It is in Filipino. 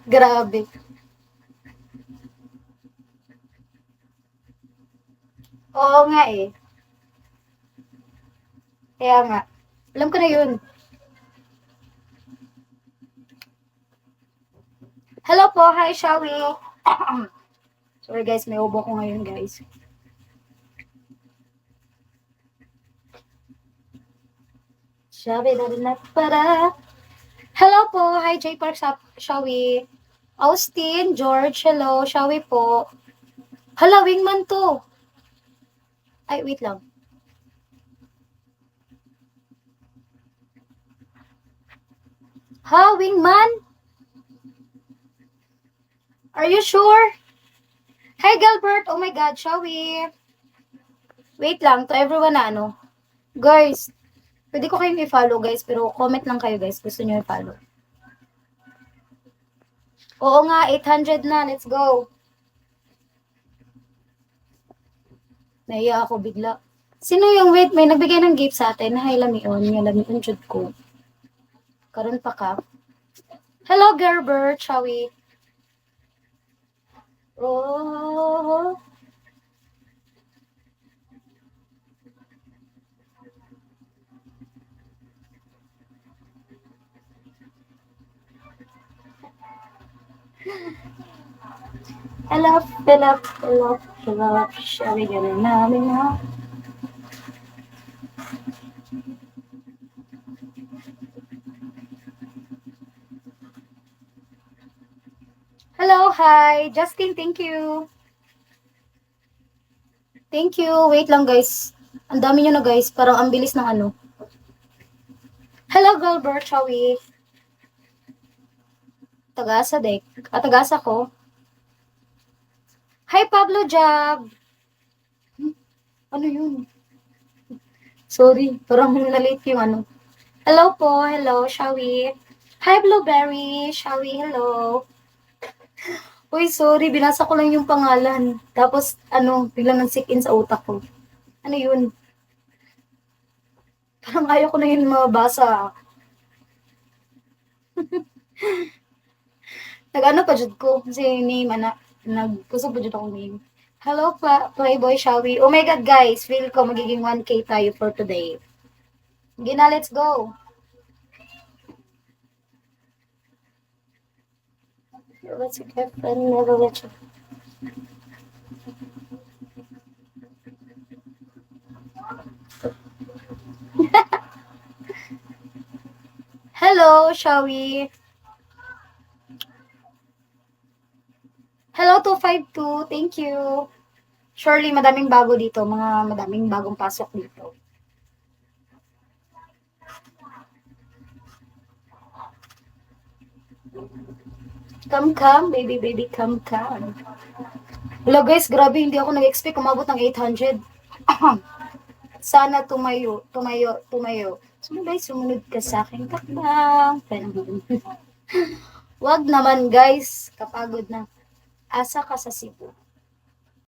Grabe. Oo nga eh. Kaya nga. Alam ko na yun. Hello po. Hi, Shawi. Sorry guys, may ubo ko ngayon guys. Shawi na para. Hello po. Hi, J Park Shawi. Austin, George, hello. Shawi po. Hala, wingman to. Ay, wait lang. Ha, wingman? Are you sure? Hi, Gilbert. Oh my God, Shawi. Wait lang, to everyone na ano. Guys, pwede ko kayong i-follow guys, pero comment lang kayo guys. Gusto nyo i-follow. Oo nga, 800 na. Let's go. Naiya ako bigla. Sino yung wait? May nagbigay ng gift sa atin. Hi, Lamion. Yung Lamion jud ko. Karon pa ka. Hello, Gerbert. Shawi. Oh. Hello, Philip. Shawi, ganun namin ha. Hello, hi. Justin, thank you. Thank you. Wait lang, guys. Ang dami nyo na, guys. Parang ang bilis ng ano. Hello, Gilbert. Shawi. Tagasa, dek. Tagasa ko. Hi, Pablo Jab. Ano yun? Sorry. Parang nalate yung ano. Hello po. Hello, Shawi. Hi, Blueberry. Shawi, hello. Uy, sorry. Binasa ko lang yung pangalan. Tapos, ano, biglang nag-sick in sa utak ko. Ano yun? Parang ayaw ko na yun mabasa. Nag-ano pa jud ko. Kasi name, nagkusog pa jud akong name. Hello, Playboy Shawi. Oh my God, guys. Feel ko magiging 1K tayo for today. Gina, let's go. Let's get friend, never let you. Hello, Shawi. Hello, 252. Thank you. Surely, madaming bago dito. Madaming bagong pasok dito. Come, baby, come. Hello guys, grabe, hindi ako nag-expect umabot ng 800. Sana tumayo. Sumunod ka sa akin, takbang. Wag naman guys, kapagod na. Asa ka sa Cebu.